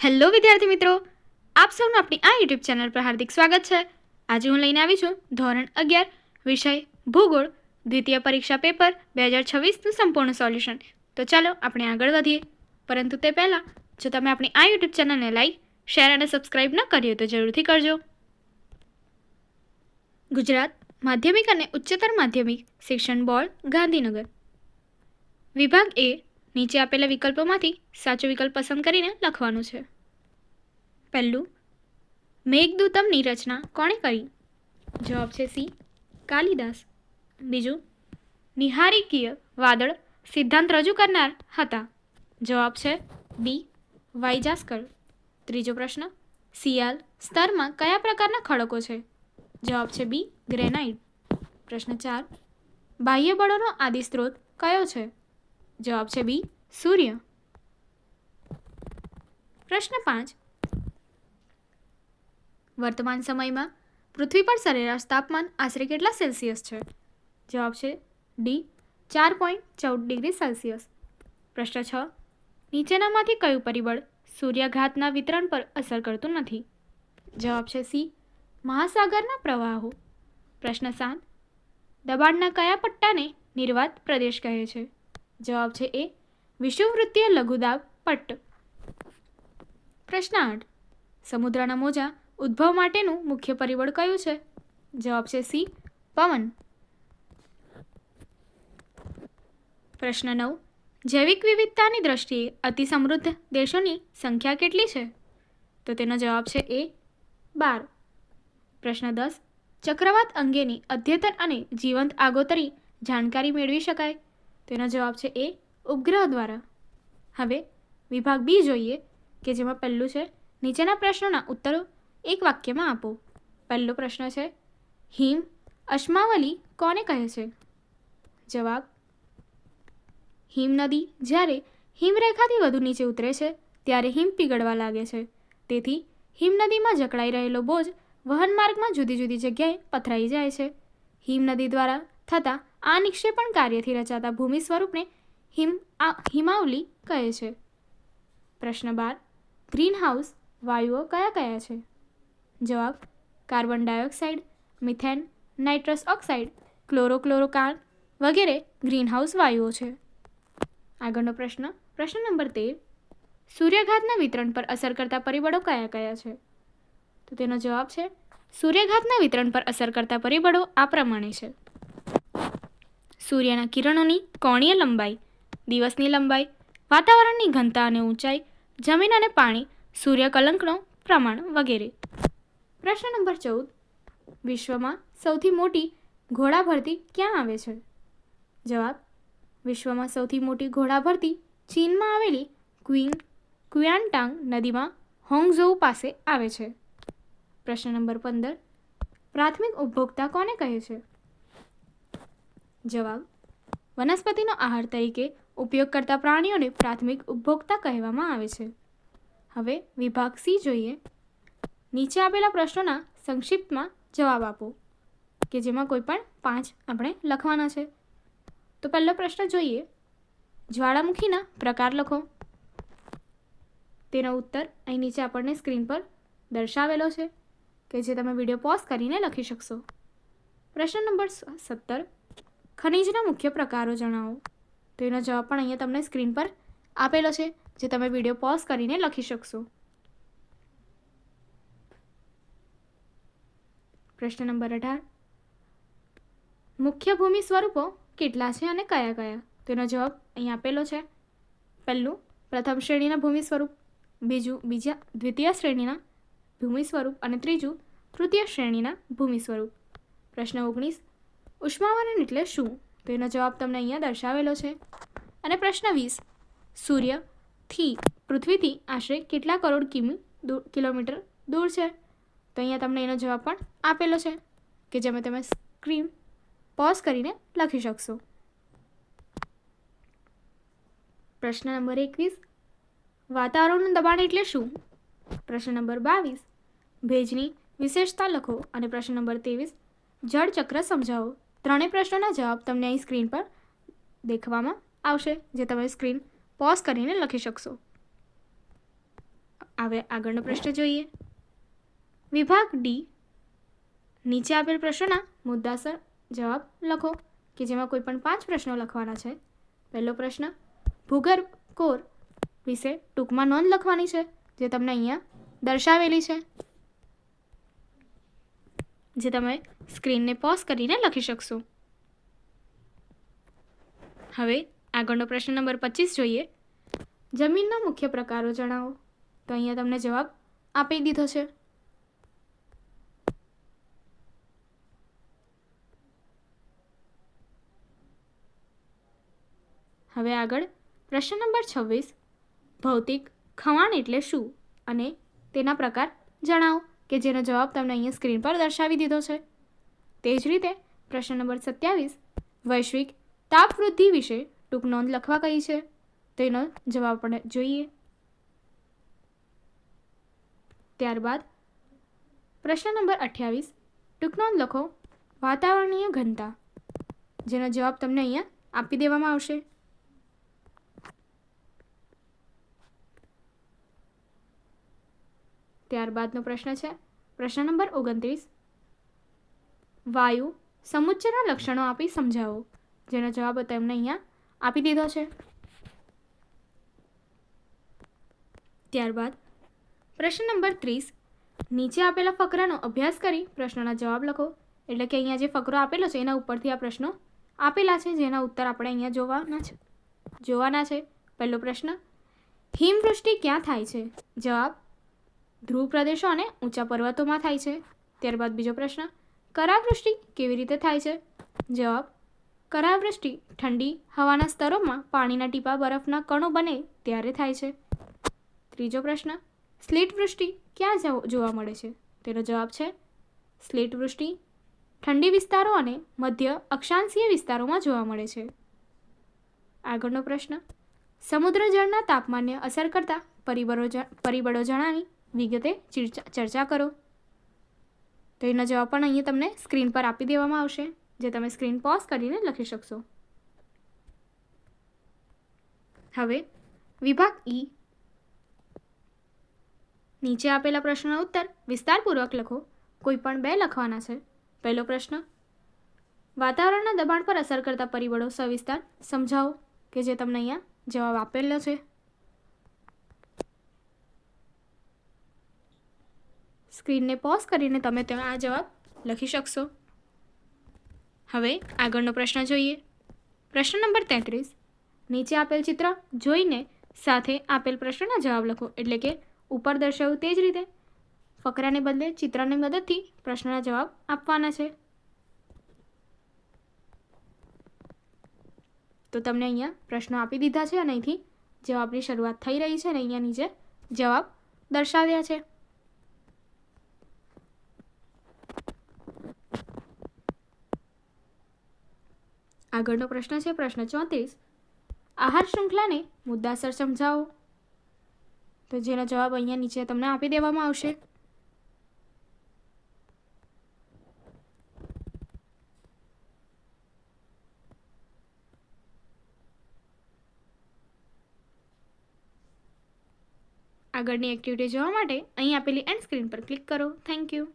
Hello વિદ્યાર્થી મિત્રો, આપ સૌનું આપણી આ યુટ્યુબ ચેનલ પર હાર્દિક સ્વાગત છે. આજે હું લઈને આવી છું ધોરણ 11 વિષય ભૂગોળ દ્વિતીય પરીક્ષા પેપર 2026નું સંપૂર્ણ સોલ્યુશન. તો ચાલો આપણે આગળ વધીએ. પરંતુ તે પહેલાં જો તમે આપણી આ યુટ્યુબ ચેનલને લાઈક, શેર અને સબસ્ક્રાઈબ ન કરી હોય તો જરૂરથી કરજો. ગુજરાત માધ્યમિક અને ઉચ્ચતર માધ્યમિક શિક્ષણ બોર્ડ ગાંધીનગર. વિભાગ એ નીચે આપેલા વિકલ્પોમાંથી સાચો વિકલ્પ પસંદ કરીને લખવાનું છે. પહેલું, મેઘદૂતમની રચના કોણે કરી? જવાબ છે સી, કાલિદાસ. બીજું, નિહારિકીય વાદળ સિદ્ધાંત રજૂ કરનાર હતા? જવાબ છે બી, વાઇજાસ્કર. ત્રીજો પ્રશ્ન, સિયાલ સ્તરમાં કયા પ્રકારના ખડકો છે? જવાબ છે બી, ગ્રેનાઇટ. પ્રશ્ન 4, બાહ્ય બળોનો આદિ સ્ત્રોત કયો છે? જવાબ છે બી, સૂર્ય. પ્રશ્ન 5, વર્તમાન સમયમાં પૃથ્વી પર સરેરાશ તાપમાન આશરે કેટલા સેલ્સિયસ છે? જવાબ છે ડી, 4.14 ડિગ્રી સેલ્સિયસ. પ્રશ્ન 6, નીચેનામાંથી કયું પરિબળ સૂર્યાઘાતના વિતરણ પર અસર કરતું નથી? જવાબ છે સી, મહાસાગરના પ્રવાહો. પ્રશ્ન 7, દબાણના કયા પટ્ટાને નિર્વાત પ્રદેશ કહે છે? જવાબ છે એ, વિષુવવૃત્તીય લઘુદાબ પટ્ટ. પ્રશ્ન 8, સમુદ્રના મોજા ઉદ્ભવ માટેનું મુખ્ય પરિબળ કયું છે? જવાબ છે સી, પવન. પ્રશ્ન 9, જૈવિક વિવિધતાની દ્રષ્ટિએ અતિ સમૃદ્ધ દેશોની સંખ્યા કેટલી છે? તો તેનો જવાબ છે એ, 12. પ્રશ્ન 10, ચક્રવાત અંગેની અદ્યતન અને જીવંત આગોતરી જાણકારી મેળવી શકાય? તેનો જવાબ છે એ, ઉપગ્રહ દ્વારા. હવે વિભાગ બી જોઈએ કે જેમાં પહેલું છે, નીચેના પ્રશ્નોના ઉત્તરો એક વાક્યમાં આપો. પહેલો પ્રશ્ન છે, હિમ અશ્માવલી કોને કહે છે? જવાબ, હિમ નદી જ્યારે હિમરેખાથી વધુ નીચે ઉતરે છે ત્યારે હિમ પીગળવા લાગે છે. તેથી હિમનદીમાં જકડાઈ રહેલો બોજ વહનમાર્ગમાં જુદી જુદી જગ્યાએ પથરાઈ જાય છે. હિમનદી દ્વારા થતા આ નિક્ષેપણ કાર્યથી રચાતા ભૂમિ સ્વરૂપને હિમાવલી કહે છે. પ્રશ્ન 12, ગ્રીનહાઉસ વાયુઓ કયા કયા છે? જવાબ, carbon dioxide, methane, nitrous oxide, chlorocarbon વગેરે ગ્રીનહાઉસ વાયુઓ છે. આગળનો પ્રશ્ન નંબર 13, સૂર્યાઘાતના વિતરણ પર અસર કરતા પરિબળો કયા કયા છે? તો તેનો જવાબ છે, સૂર્યાઘાતના વિતરણ પર અસર કરતા પરિબળો આ પ્રમાણે છે. સૂર્યના કિરણોની કોણીય લંબાઈ, દિવસની લંબાઈ, વાતાવરણની ઘનતા અને ઊંચાઈ, જમીન અને પાણી, સૂર્યકલંકનો પ્રમાણ વગેરે. પ્રશ્ન નંબર 14, વિશ્વમાં સૌથી મોટી ઘોડા ભરતી ક્યાં આવે છે? જવાબ, વિશ્વમાં સૌથી મોટી ઘોડા ભરતી ચીનમાં આવેલી ક્વિયાન્ટાંગ નદીમાં હોંગઝોઉ પાસે આવે છે. પ્રશ્ન નંબર 15, પ્રાથમિક ઉપભોક્તા કોને કહે છે? જવાબ, વનસ્પતિનો આહાર તરીકે ઉપયોગ કરતા પ્રાણીઓને પ્રાથમિક ઉપભોક્તા કહેવામાં આવે છે. હવે વિભાગ સી જોઈએ. નીચે આપેલા પ્રશ્નોના સંક્ષિપ્તમાં જવાબ આપો કે જેમાં કોઈ પણ 5 આપણે લખવાના છે. તો પહેલો પ્રશ્ન જોઈએ, જ્વાળામુખીના પ્રકાર લખો. તેનો ઉત્તર અહીં નીચે આપણને સ્ક્રીન પર દર્શાવેલો છે કે જે તમે વિડીયો પોઝ કરીને લખી શકશો. પ્રશ્ન નંબર 17, ખનિજના મુખ્ય પ્રકારો જણાવો. તો એનો જવાબ પણ અહીંયા તમને સ્ક્રીન પર આપેલો છે જે તમે વિડીયો પોઝ કરીને લખી શકશો. પ્રશ્ન નંબર 18, મુખ્ય ભૂમિ સ્વરૂપો કેટલા છે અને કયા કયા? તેનો જવાબ અહીં આપેલો છે. પહેલું, પ્રથમ શ્રેણીના ભૂમિ સ્વરૂપ, બીજું દ્વિતીય શ્રેણીના ભૂમિ સ્વરૂપ અને ત્રીજું તૃતીય શ્રેણીના ભૂમિ સ્વરૂપ. પ્રશ્ન 19, ઉષ્માવહન એટલે શું? તો એનો જવાબ તમને અહીંયા દર્શાવેલો છે. અને પ્રશ્ન 20, સૂર્યથી પૃથ્વીથી આશરે કેટલા કરોડ કિલોમીટર દૂર છે? તો અહીંયા તમને એનો જવાબ પણ આપેલો છે કે જેમાં તમે સ્ક્રીન પોઝ કરીને લખી શકશો. પ્રશ્ન નંબર 21, વાતાવરણનું દબાણ એટલે શું? પ્રશ્ન નંબર 22, ભેજની વિશેષતા લખો. અને પ્રશ્ન નંબર 23, જળચક્ર સમજાવો. ત્રણેય પ્રશ્નોના જવાબ તમને અહીં સ્ક્રીન પર દેખવામાં આવશે જે તમે સ્ક્રીન પોઝ કરીને લખી શકશો. હવે આગળનો પ્રશ્ન જોઈએ. વિભાગ ડી. નીચે આપેલ પ્રશ્નોના મુદ્દાસર જવાબ લખો કે જેમાં કોઈ પણ 5 પ્રશ્નો લખવાના છે. પહેલો પ્રશ્ન, ભૂગર્ભ કોર વિશે ટૂંકમાં નોંધ લખવાની છે જે તમને અહીંયા દર્શાવેલી છે, જે તમે સ્ક્રીનને પોઝ કરીને લખી શકશો. હવે આગળનો પ્રશ્ન નંબર 25 જોઈએ. જમીનના મુખ્ય પ્રકારો જણાવો. તો અહીંયા તમને જવાબ આપી દીધો છે. હવે આગળ પ્રશ્ન નંબર 26, ભૌતિક ખવાણ એટલે શું અને તેના પ્રકાર જણાવો કે જેનો જવાબ તમને અહીંયા સ્ક્રીન પર દર્શાવી દીધો છે. તે જ રીતે પ્રશ્ન નંબર 27, વૈશ્વિક તાપ વૃદ્ધિ વિશે ટૂંક નોંધ લખવા કહી છે. તો એનો જવાબ આપણે જોઈએ. ત્યારબાદ પ્રશ્ન નંબર 28, ટૂંક નોંધ લખો વાતાવરણીય ઘનતા, જેનો જવાબ તમને અહીંયા આપી દેવામાં આવશે. ત્યારબાદનો પ્રશ્ન છે પ્રશ્ન નંબર 29, વાયુ સમુચ્ચયના લક્ષણો આપી સમજાવો, જેનો જવાબ તમને અહીંયા આપી દીધો છે. ત્યારબાદ પ્રશ્ન નંબર 30, નીચે આપેલા ફકરાનો અભ્યાસ કરી પ્રશ્નોના જવાબ લખો. એટલે કે અહીંયા જે ફકરો આપેલો છે એના ઉપરથી આ પ્રશ્નો આપેલા છે જેના ઉત્તર આપણે અહીંયા જોવાના છે. પહેલો પ્રશ્ન, હિમવૃષ્ટિ ક્યાં થાય છે? જવાબ, ધ્રુવ પ્રદેશો અને ઊંચા પર્વતોમાં થાય છે. ત્યારબાદ બીજો પ્રશ્ન, કરાવૃષ્ટિ કેવી રીતે થાય છે? જવાબ, કરાવૃષ્ટિ ઠંડી હવાના સ્તરોમાં પાણીના ટીપા બરફના કણો બને ત્યારે થાય છે. ત્રીજો પ્રશ્ન, સ્લીટ વૃષ્ટિ ક્યાં જોવા મળે છે? તેનો જવાબ છે, સ્લીટ વૃષ્ટિ ઠંડી વિસ્તારો અને મધ્ય અક્ષાંશીય વિસ્તારોમાં જોવા મળે છે. આગળનો પ્રશ્ન, સમુદ્ર જળના તાપમાનને અસર કરતા પરિબળો જણાવી વિગતે ચર્ચા કરો. તો એનો જવાબ પણ અહીંયા તમને સ્ક્રીન પર આપી દેવામાં આવશે, જે તમે સ્ક્રીન પોઝ કરીને લખી શકશો. હવે વિભાગ ઈ. નીચે આપેલા પ્રશ્નોના ઉત્તર વિસ્તારપૂર્વક લખો. કોઈ પણ 2 લખવાના છે. પહેલો પ્રશ્ન, વાતાવરણના દબાણ પર અસર કરતા પરિબળો સવિસ્તાર સમજાવો કે જે તમને અહીંયા જવાબ આપેલો છે. સ્ક્રીનને પોઝ કરીને તમે આ જવાબ લખી શકશો. હવે આગળનો પ્રશ્ન જોઈએ. પ્રશ્ન નંબર 33, નીચે આપેલ ચિત્ર જોઈને સાથે આપેલ પ્રશ્નના જવાબ લખો. એટલે કે ઉપર દર્શાવ્યું તે જ રીતે ફકરાને બદલે ચિત્રની મદદથી પ્રશ્નના જવાબ આપવાના છે. તો તમને અહીંયા પ્રશ્નો આપી દીધા છે અને અહીંથી જવાબની શરૂઆત થઈ રહી છે અને અહીંયા નીચે જવાબ દર્શાવ્યા છે. આગળનો પ્રશ્ન છે પ્રશ્ન 34, આહાર શૃંખલાને મુદ્દાસર સમજાવો. તો જેનો જવાબ અહીંયા નીચે તમને આપી દેવામાં આવશે. આગળની એક્ટિવિટી જોવા માટે અહીં આપેલી એન્ડ સ્ક્રીન પર ક્લિક કરો. Thank you.